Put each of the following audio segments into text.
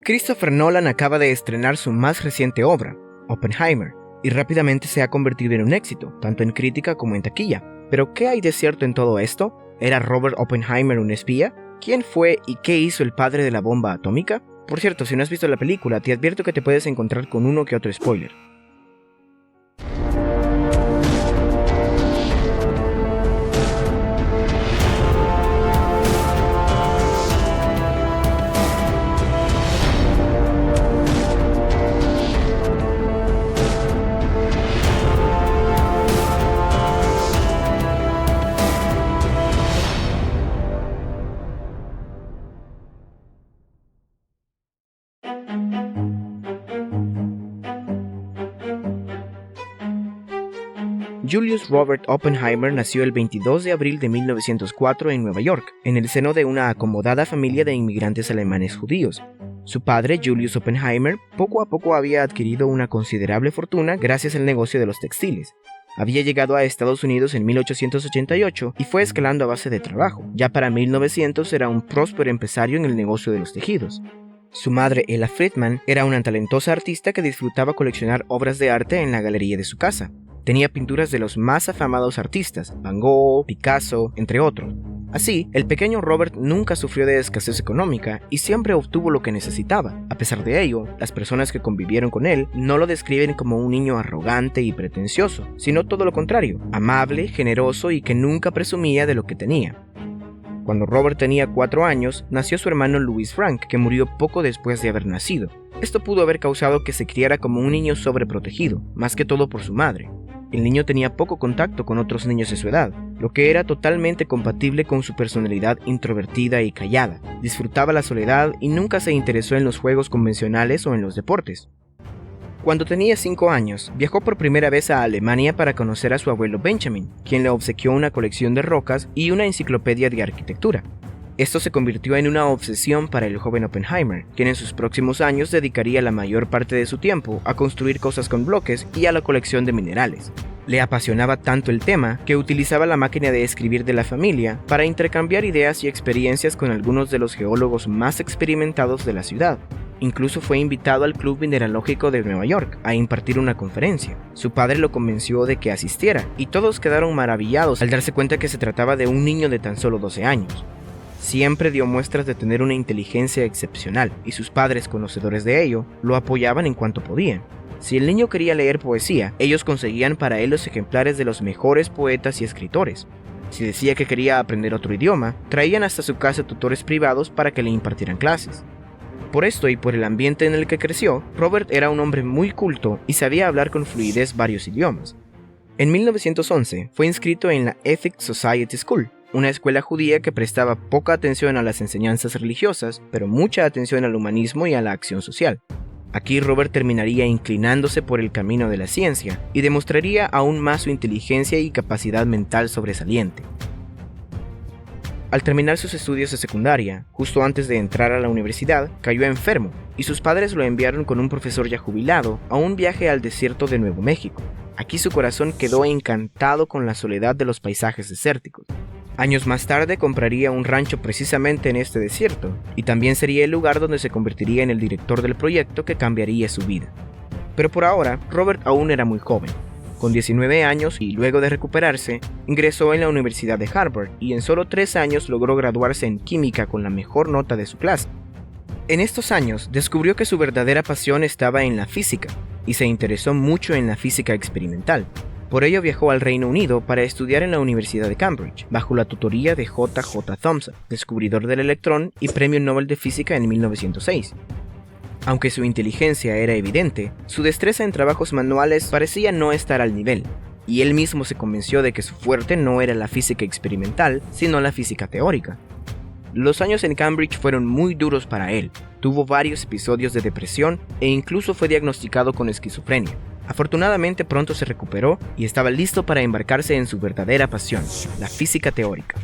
Christopher Nolan acaba de estrenar su más reciente obra, Oppenheimer, y rápidamente se ha convertido en un éxito, tanto en crítica como en taquilla. ¿Pero qué hay de cierto en todo esto? ¿Era Robert Oppenheimer un espía? ¿Quién fue y qué hizo el padre de la bomba atómica? Por cierto, si no has visto la película, te advierto que te puedes encontrar con uno que otro spoiler. Julius Robert Oppenheimer nació el 22 de abril de 1904 en Nueva York, en el seno de una acomodada familia de inmigrantes alemanes judíos. Su padre, Julius Oppenheimer, poco a poco había adquirido una considerable fortuna gracias al negocio de los textiles. Había llegado a Estados Unidos en 1888 y fue escalando a base de trabajo. Ya para 1900 era un próspero empresario en el negocio de los tejidos. Su madre, Ella Friedman, era una talentosa artista que disfrutaba coleccionar obras de arte en la galería de su casa. Tenía pinturas de los más afamados artistas, Van Gogh, Picasso, entre otros. Así, el pequeño Robert nunca sufrió de escasez económica y siempre obtuvo lo que necesitaba. A pesar de ello, las personas que convivieron con él no lo describen como un niño arrogante y pretencioso, sino todo lo contrario, amable, generoso y que nunca presumía de lo que tenía. Cuando Robert tenía 4 años, nació su hermano Louis Frank, que murió poco después de haber nacido. Esto pudo haber causado que se criara como un niño sobreprotegido, más que todo por su madre. El niño tenía poco contacto con otros niños de su edad, lo que era totalmente compatible con su personalidad introvertida y callada. Disfrutaba la soledad y nunca se interesó en los juegos convencionales o en los deportes. Cuando tenía 5 años, viajó por primera vez a Alemania para conocer a su abuelo Benjamin, quien le obsequió una colección de rocas y una enciclopedia de arquitectura. Esto se convirtió en una obsesión para el joven Oppenheimer, quien en sus próximos años dedicaría la mayor parte de su tiempo a construir cosas con bloques y a la colección de minerales. Le apasionaba tanto el tema que utilizaba la máquina de escribir de la familia para intercambiar ideas y experiencias con algunos de los geólogos más experimentados de la ciudad. Incluso fue invitado al Club Mineralógico de Nueva York a impartir una conferencia. Su padre lo convenció de que asistiera, y todos quedaron maravillados al darse cuenta que se trataba de un niño de tan solo 12 años. Siempre dio muestras de tener una inteligencia excepcional, y sus padres, conocedores de ello, lo apoyaban en cuanto podían. Si el niño quería leer poesía, ellos conseguían para él los ejemplares de los mejores poetas y escritores. Si decía que quería aprender otro idioma, traían hasta su casa tutores privados para que le impartieran clases. Por esto y por el ambiente en el que creció, Robert era un hombre muy culto y sabía hablar con fluidez varios idiomas. En 1911 fue inscrito en la Ethics Society School, una escuela judía que prestaba poca atención a las enseñanzas religiosas, pero mucha atención al humanismo y a la acción social. Aquí Robert terminaría inclinándose por el camino de la ciencia y demostraría aún más su inteligencia y capacidad mental sobresaliente. Al terminar sus estudios de secundaria, justo antes de entrar a la universidad, cayó enfermo y sus padres lo enviaron con un profesor ya jubilado a un viaje al desierto de Nuevo México. Aquí su corazón quedó encantado con la soledad de los paisajes desérticos. Años más tarde compraría un rancho precisamente en este desierto, y también sería el lugar donde se convertiría en el director del proyecto que cambiaría su vida. Pero por ahora, Robert aún era muy joven. Con 19 años y luego de recuperarse, ingresó en la Universidad de Harvard y en solo 3 años logró graduarse en química con la mejor nota de su clase. En estos años descubrió que su verdadera pasión estaba en la física y se interesó mucho en la física experimental. Por ello viajó al Reino Unido para estudiar en la Universidad de Cambridge, bajo la tutoría de J. J. Thomson, descubridor del electrón y Premio Nobel de Física en 1906. Aunque su inteligencia era evidente, su destreza en trabajos manuales parecía no estar al nivel, y él mismo se convenció de que su fuerte no era la física experimental, sino la física teórica. Los años en Cambridge fueron muy duros para él, tuvo varios episodios de depresión e incluso fue diagnosticado con esquizofrenia. Afortunadamente pronto se recuperó y estaba listo para embarcarse en su verdadera pasión, la física teórica.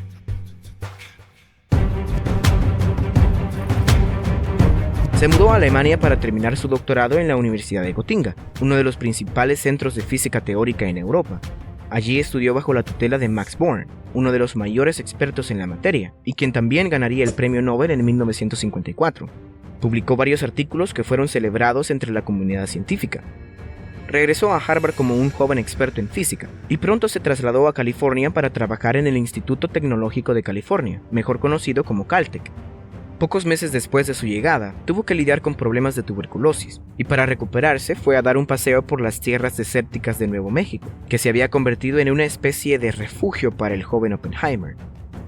Se mudó a Alemania para terminar su doctorado en la Universidad de Gotinga, uno de los principales centros de física teórica en Europa. Allí estudió bajo la tutela de Max Born, uno de los mayores expertos en la materia, y quien también ganaría el Premio Nobel en 1954. Publicó varios artículos que fueron celebrados entre la comunidad científica. Regresó a Harvard como un joven experto en física y pronto se trasladó a California para trabajar en el Instituto Tecnológico de California, mejor conocido como Caltech. Pocos meses después de su llegada, tuvo que lidiar con problemas de tuberculosis, y para recuperarse fue a dar un paseo por las tierras desérticas de Nuevo México, que se había convertido en una especie de refugio para el joven Oppenheimer.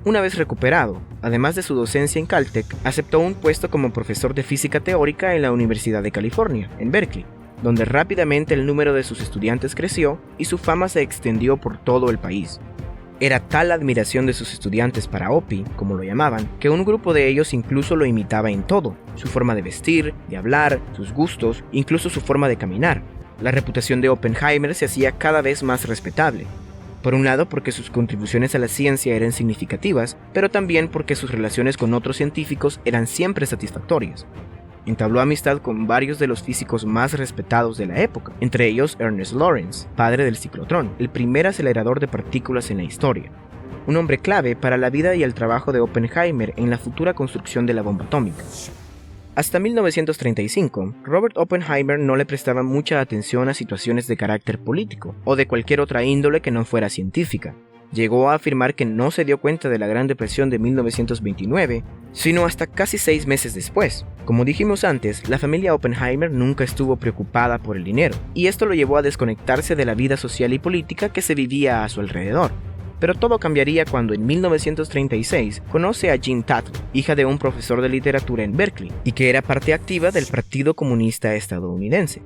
Una vez recuperado, además de su docencia en Caltech, aceptó un puesto como profesor de física teórica en la Universidad de California, en Berkeley, donde rápidamente el número de sus estudiantes creció y su fama se extendió por todo el país. Era tal la admiración de sus estudiantes para Opie, como lo llamaban, que un grupo de ellos incluso lo imitaba en todo: su forma de vestir, de hablar, sus gustos, incluso su forma de caminar. La reputación de Oppenheimer se hacía cada vez más respetable. Por un lado porque sus contribuciones a la ciencia eran significativas, pero también porque sus relaciones con otros científicos eran siempre satisfactorias. Entabló amistad con varios de los físicos más respetados de la época, entre ellos Ernest Lawrence, padre del ciclotrón, el primer acelerador de partículas en la historia, un hombre clave para la vida y el trabajo de Oppenheimer en la futura construcción de la bomba atómica. Hasta 1935, Robert Oppenheimer no le prestaba mucha atención a situaciones de carácter político o de cualquier otra índole que no fuera científica. Llegó a afirmar que no se dio cuenta de la Gran Depresión de 1929, sino hasta casi 6 meses después. Como dijimos antes, la familia Oppenheimer nunca estuvo preocupada por el dinero, y esto lo llevó a desconectarse de la vida social y política que se vivía a su alrededor. Pero todo cambiaría cuando en 1936 conoce a Jean Tatlow, hija de un profesor de literatura en Berkeley, y que era parte activa del Partido Comunista estadounidense.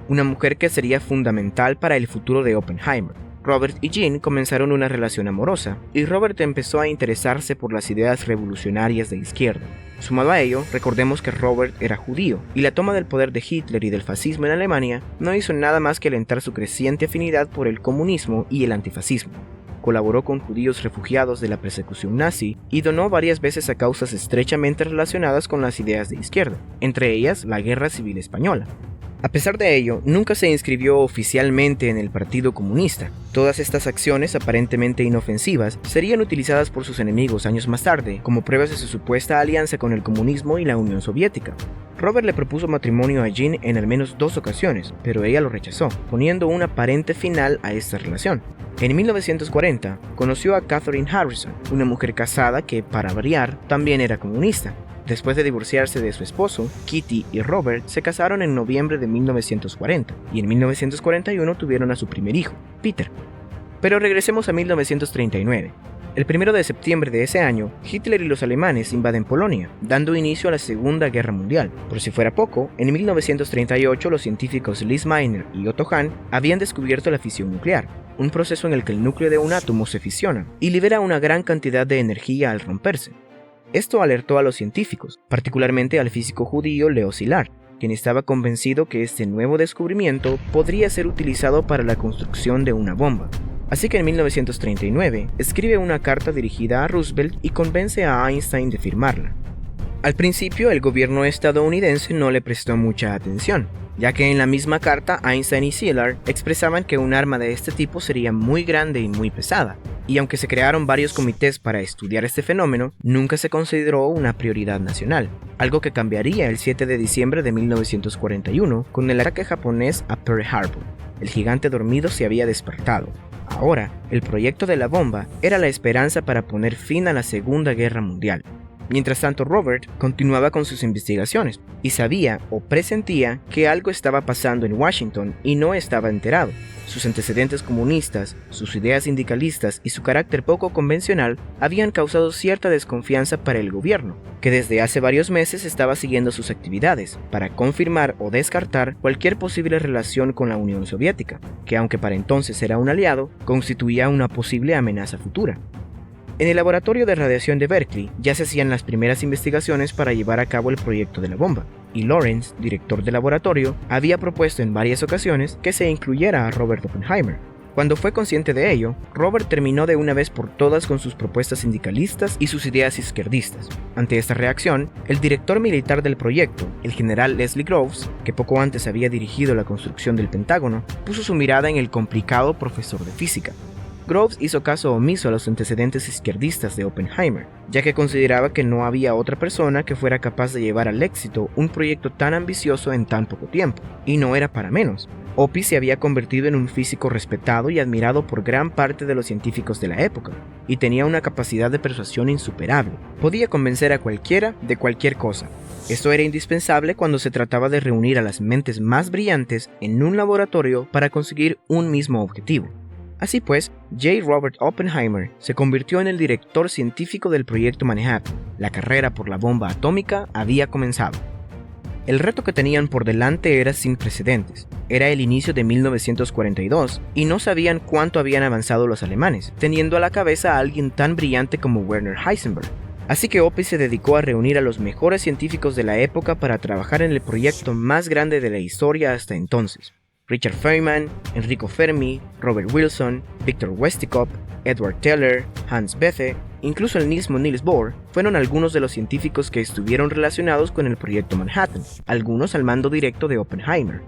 Una mujer que sería fundamental para el futuro de Oppenheimer. Robert y Jean comenzaron una relación amorosa, y Robert empezó a interesarse por las ideas revolucionarias de izquierda. Sumado a ello, recordemos que Robert era judío, y la toma del poder de Hitler y del fascismo en Alemania no hizo nada más que alentar su creciente afinidad por el comunismo y el antifascismo. Colaboró con judíos refugiados de la persecución nazi y donó varias veces a causas estrechamente relacionadas con las ideas de izquierda, entre ellas la Guerra Civil Española. A pesar de ello, nunca se inscribió oficialmente en el Partido Comunista. Todas estas acciones aparentemente inofensivas serían utilizadas por sus enemigos años más tarde como pruebas de su supuesta alianza con el comunismo y la Unión Soviética. Robert le propuso matrimonio a Jean en al menos 2 ocasiones, pero ella lo rechazó, poniendo un aparente final a esta relación. En 1940, conoció a Katherine Harrison, una mujer casada que, para variar, también era comunista. Después de divorciarse de su esposo, Kitty y Robert se casaron en noviembre de 1940 y en 1941 tuvieron a su primer hijo, Peter. Pero regresemos a 1939. El 1 de septiembre de ese año, Hitler y los alemanes invaden Polonia, dando inicio a la Segunda Guerra Mundial. Por si fuera poco, en 1938 los científicos Lise Meitner y Otto Hahn habían descubierto la fisión nuclear, un proceso en el que el núcleo de un átomo se fisiona y libera una gran cantidad de energía al romperse. Esto alertó a los científicos, particularmente al físico judío Leo Szilard, quien estaba convencido que este nuevo descubrimiento podría ser utilizado para la construcción de una bomba. Así que en 1939 escribe una carta dirigida a Roosevelt y convence a Einstein de firmarla. Al principio, el gobierno estadounidense no le prestó mucha atención, ya que en la misma carta Einstein y Szilard expresaban que un arma de este tipo sería muy grande y muy pesada, y aunque se crearon varios comités para estudiar este fenómeno, nunca se consideró una prioridad nacional, algo que cambiaría el 7 de diciembre de 1941 con el ataque japonés a Pearl Harbor. El gigante dormido se había despertado. Ahora, el proyecto de la bomba era la esperanza para poner fin a la Segunda Guerra Mundial. Mientras tanto, Robert continuaba con sus investigaciones y sabía o presentía que algo estaba pasando en Washington y no estaba enterado. Sus antecedentes comunistas, sus ideas sindicalistas y su carácter poco convencional habían causado cierta desconfianza para el gobierno, que desde hace varios meses estaba siguiendo sus actividades para confirmar o descartar cualquier posible relación con la Unión Soviética, que aunque para entonces era un aliado, constituía una posible amenaza futura. En el laboratorio de radiación de Berkeley ya se hacían las primeras investigaciones para llevar a cabo el proyecto de la bomba, y Lawrence, director del laboratorio, había propuesto en varias ocasiones que se incluyera a Robert Oppenheimer. Cuando fue consciente de ello, Robert terminó de una vez por todas con sus propuestas sindicalistas y sus ideas izquierdistas. Ante esta reacción, el director militar del proyecto, el general Leslie Groves, que poco antes había dirigido la construcción del Pentágono, puso su mirada en el complicado profesor de física. Groves hizo caso omiso a los antecedentes izquierdistas de Oppenheimer, ya que consideraba que no había otra persona que fuera capaz de llevar al éxito un proyecto tan ambicioso en tan poco tiempo, y no era para menos. Opie se había convertido en un físico respetado y admirado por gran parte de los científicos de la época, y tenía una capacidad de persuasión insuperable. Podía convencer a cualquiera de cualquier cosa. Esto era indispensable cuando se trataba de reunir a las mentes más brillantes en un laboratorio para conseguir un mismo objetivo. Así pues, J. Robert Oppenheimer se convirtió en el director científico del proyecto Manhattan. La carrera por la bomba atómica había comenzado. El reto que tenían por delante era sin precedentes. Era el inicio de 1942 y no sabían cuánto habían avanzado los alemanes, teniendo a la cabeza a alguien tan brillante como Werner Heisenberg. Así que Opie se dedicó a reunir a los mejores científicos de la época para trabajar en el proyecto más grande de la historia hasta entonces. Richard Feynman, Enrico Fermi, Robert Wilson, Victor Weisskopf, Edward Teller, Hans Bethe, incluso el mismo Niels Bohr, fueron algunos de los científicos que estuvieron relacionados con el proyecto Manhattan, algunos al mando directo de Oppenheimer.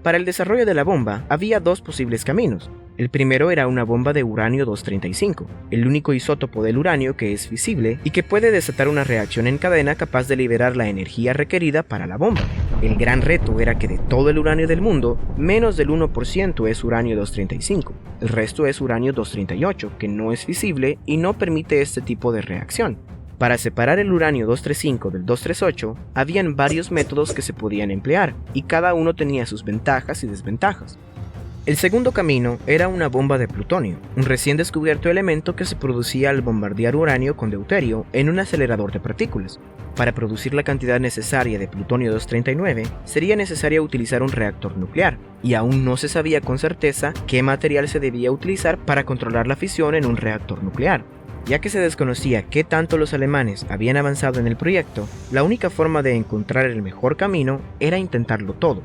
Para el desarrollo de la bomba había dos posibles caminos. El primero era una bomba de uranio 235, el único isótopo del uranio que es fisible y que puede desatar una reacción en cadena capaz de liberar la energía requerida para la bomba. El gran reto era que de todo el uranio del mundo, menos del 1% es uranio 235. El resto es uranio 238, que no es fisible y no permite este tipo de reacción. Para separar el uranio 235 del 238, habían varios métodos que se podían emplear, y cada uno tenía sus ventajas y desventajas. El segundo camino era una bomba de plutonio, un recién descubierto elemento que se producía al bombardear uranio con deuterio en un acelerador de partículas. Para producir la cantidad necesaria de plutonio 239, sería necesario utilizar un reactor nuclear, y aún no se sabía con certeza qué material se debía utilizar para controlar la fisión en un reactor nuclear. Ya que se desconocía qué tanto los alemanes habían avanzado en el proyecto, la única forma de encontrar el mejor camino era intentarlo todo.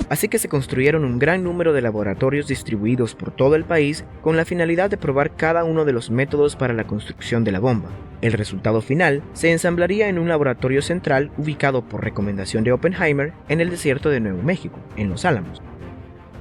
Así que se construyeron un gran número de laboratorios distribuidos por todo el país con la finalidad de probar cada uno de los métodos para la construcción de la bomba. El resultado final se ensamblaría en un laboratorio central ubicado por recomendación de Oppenheimer en el desierto de Nuevo México, en Los Álamos.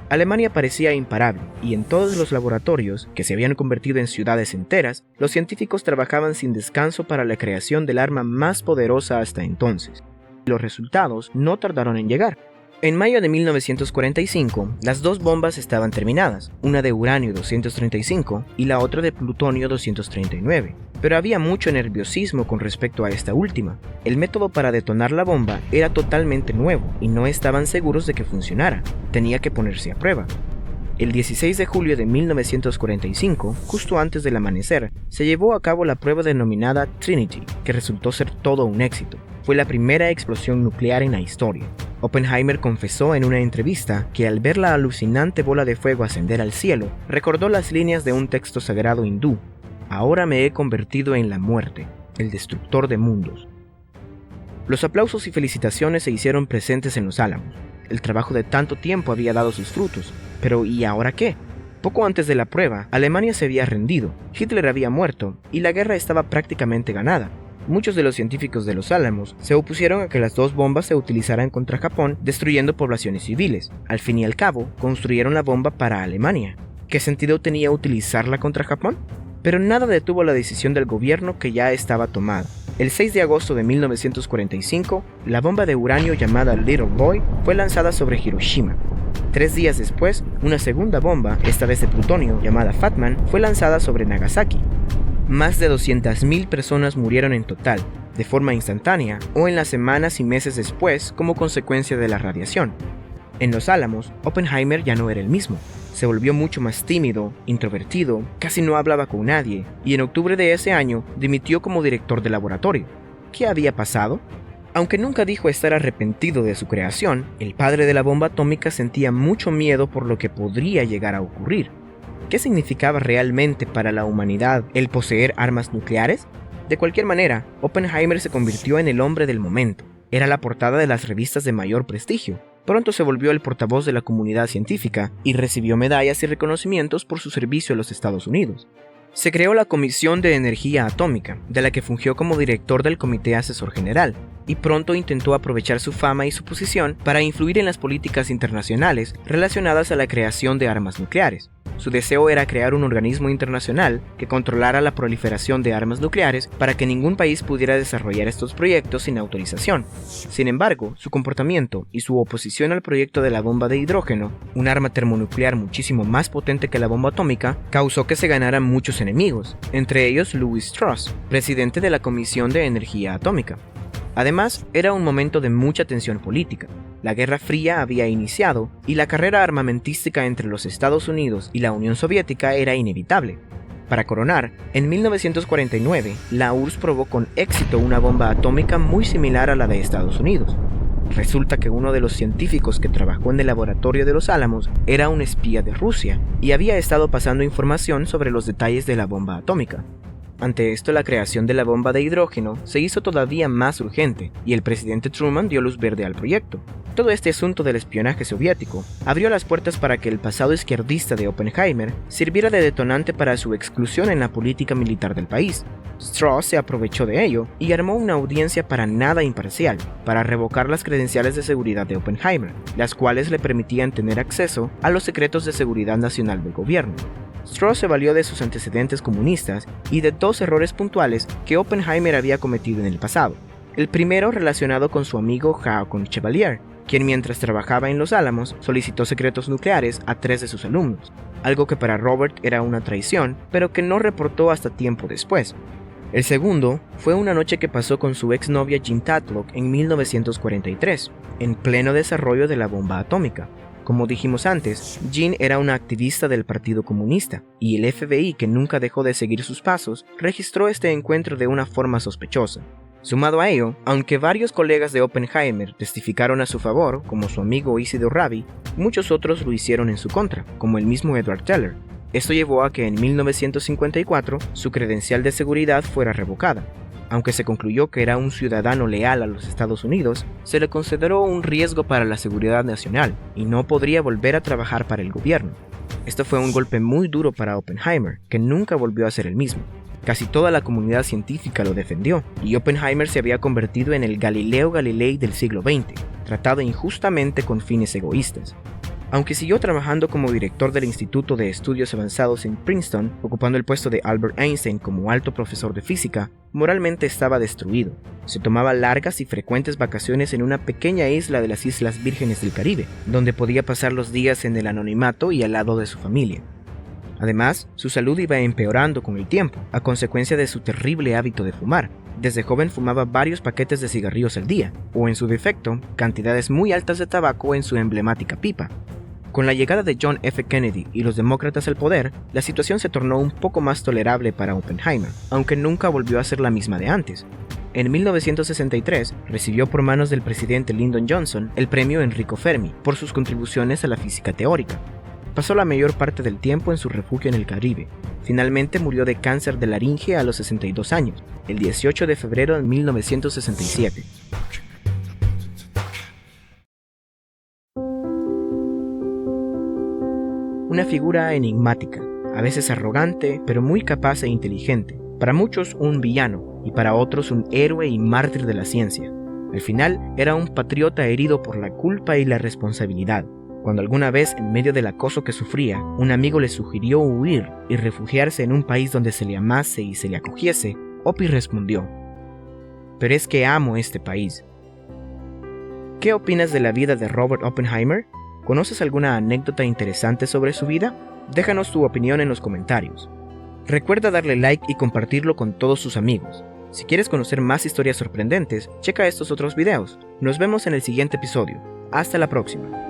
Alemania parecía imparable, y en todos los laboratorios, que se habían convertido en ciudades enteras, los científicos trabajaban sin descanso para la creación del arma más poderosa hasta entonces. Los resultados no tardaron en llegar. En mayo de 1945, las dos bombas estaban terminadas, una de uranio 235 y la otra de plutonio 239. Pero había mucho nerviosismo con respecto a esta última. El método para detonar la bomba era totalmente nuevo y no estaban seguros de que funcionara. Tenía que ponerse a prueba. El 16 de julio de 1945, justo antes del amanecer, se llevó a cabo la prueba denominada Trinity, que resultó ser todo un éxito. Fue la primera explosión nuclear en la historia. Oppenheimer confesó en una entrevista que al ver la alucinante bola de fuego ascender al cielo, recordó las líneas de un texto sagrado hindú: "Ahora me he convertido en la muerte, el destructor de mundos". Los aplausos y felicitaciones se hicieron presentes en Los Álamos. El trabajo de tanto tiempo había dado sus frutos. Pero ¿y ahora qué? Poco antes de la prueba, Alemania se había rendido, Hitler había muerto y la guerra estaba prácticamente ganada. Muchos de los científicos de Los Álamos se opusieron a que las dos bombas se utilizaran contra Japón, destruyendo poblaciones civiles. Al fin y al cabo, construyeron la bomba para Alemania. ¿Qué sentido tenía utilizarla contra Japón? Pero nada detuvo la decisión del gobierno, que ya estaba tomada. El 6 de agosto de 1945, la bomba de uranio llamada Little Boy fue lanzada sobre Hiroshima. 3 días después, una segunda bomba, esta vez de plutonio, llamada Fat Man, fue lanzada sobre Nagasaki. Más de 200.000 personas murieron en total, de forma instantánea o en las semanas y meses después como consecuencia de la radiación. En Los Álamos, Oppenheimer ya no era el mismo. Se volvió mucho más tímido, introvertido, casi no hablaba con nadie, y en octubre de ese año dimitió como director de laboratorio. ¿Qué había pasado? Aunque nunca dijo estar arrepentido de su creación, el padre de la bomba atómica sentía mucho miedo por lo que podría llegar a ocurrir. ¿Qué significaba realmente para la humanidad el poseer armas nucleares? De cualquier manera, Oppenheimer se convirtió en el hombre del momento. Era la portada de las revistas de mayor prestigio. Pronto se volvió el portavoz de la comunidad científica y recibió medallas y reconocimientos por su servicio a los Estados Unidos. Se creó la Comisión de Energía Atómica, de la que fungió como director del Comité Asesor General, y pronto intentó aprovechar su fama y su posición para influir en las políticas internacionales relacionadas a la creación de armas nucleares. Su deseo era crear un organismo internacional que controlara la proliferación de armas nucleares para que ningún país pudiera desarrollar estos proyectos sin autorización. Sin embargo, su comportamiento y su oposición al proyecto de la bomba de hidrógeno, un arma termonuclear muchísimo más potente que la bomba atómica, causó que se ganaran muchos enemigos, entre ellos Lewis Strauss, presidente de la Comisión de Energía Atómica. Además, era un momento de mucha tensión política. La Guerra Fría había iniciado y la carrera armamentística entre los Estados Unidos y la Unión Soviética era inevitable. Para coronar, en 1949, la URSS probó con éxito una bomba atómica muy similar a la de Estados Unidos. Resulta que uno de los científicos que trabajó en el laboratorio de Los Álamos era un espía de Rusia y había estado pasando información sobre los detalles de la bomba atómica. Ante esto, la creación de la bomba de hidrógeno se hizo todavía más urgente y el presidente Truman dio luz verde al proyecto. Todo este asunto del espionaje soviético abrió las puertas para que el pasado izquierdista de Oppenheimer sirviera de detonante para su exclusión en la política militar del país. Strauss se aprovechó de ello y armó una audiencia para nada imparcial para revocar las credenciales de seguridad de Oppenheimer, las cuales le permitían tener acceso a los secretos de seguridad nacional del gobierno. Strauss se valió de sus antecedentes comunistas y de dos errores puntuales que Oppenheimer había cometido en el pasado. El primero relacionado con su amigo Haakon Chevalier, quien mientras trabajaba en Los Álamos solicitó secretos nucleares a 3 de sus alumnos, algo que para Robert era una traición, pero que no reportó hasta tiempo después. El segundo fue una noche que pasó con su exnovia Jean Tatlock en 1943, en pleno desarrollo de la bomba atómica. Como dijimos antes, Jean era una activista del Partido Comunista, y el FBI, que nunca dejó de seguir sus pasos, registró este encuentro de una forma sospechosa. Sumado a ello, aunque varios colegas de Oppenheimer testificaron a su favor, como su amigo Isidor Rabi, muchos otros lo hicieron en su contra, como el mismo Edward Teller. Esto llevó a que en 1954 su credencial de seguridad fuera revocada. Aunque se concluyó que era un ciudadano leal a los Estados Unidos, se le consideró un riesgo para la seguridad nacional y no podría volver a trabajar para el gobierno. Esto fue un golpe muy duro para Oppenheimer, que nunca volvió a ser el mismo. Casi toda la comunidad científica lo defendió, y Oppenheimer se había convertido en el Galileo Galilei del siglo XX, tratado injustamente con fines egoístas. Aunque siguió trabajando como director del Instituto de Estudios Avanzados en Princeton, ocupando el puesto de Albert Einstein como alto profesor de física, moralmente estaba destruido. Se tomaba largas y frecuentes vacaciones en una pequeña isla de las Islas Vírgenes del Caribe, donde podía pasar los días en el anonimato y al lado de su familia. Además, su salud iba empeorando con el tiempo, a consecuencia de su terrible hábito de fumar. Desde joven fumaba varios paquetes de cigarrillos al día, o en su defecto, cantidades muy altas de tabaco en su emblemática pipa. Con la llegada de John F. Kennedy y los demócratas al poder, la situación se tornó un poco más tolerable para Oppenheimer, aunque nunca volvió a ser la misma de antes. En 1963, recibió por manos del presidente Lyndon Johnson el premio Enrico Fermi por sus contribuciones a la física teórica. Pasó la mayor parte del tiempo en su refugio en el Caribe. Finalmente murió de cáncer de laringe a los 62 años, el 18 de febrero de 1967. Una figura enigmática, a veces arrogante, pero muy capaz e inteligente. Para muchos un villano, y para otros un héroe y mártir de la ciencia. Al final, era un patriota herido por la culpa y la responsabilidad. Cuando alguna vez, en medio del acoso que sufría, un amigo le sugirió huir y refugiarse en un país donde se le amase y se le acogiese, Opie respondió: «Pero es que amo este país». ¿Qué opinas de la vida de Robert Oppenheimer? ¿Conoces alguna anécdota interesante sobre su vida? Déjanos tu opinión en los comentarios. Recuerda darle like y compartirlo con todos tus amigos. Si quieres conocer más historias sorprendentes, checa estos otros videos. Nos vemos en el siguiente episodio. Hasta la próxima.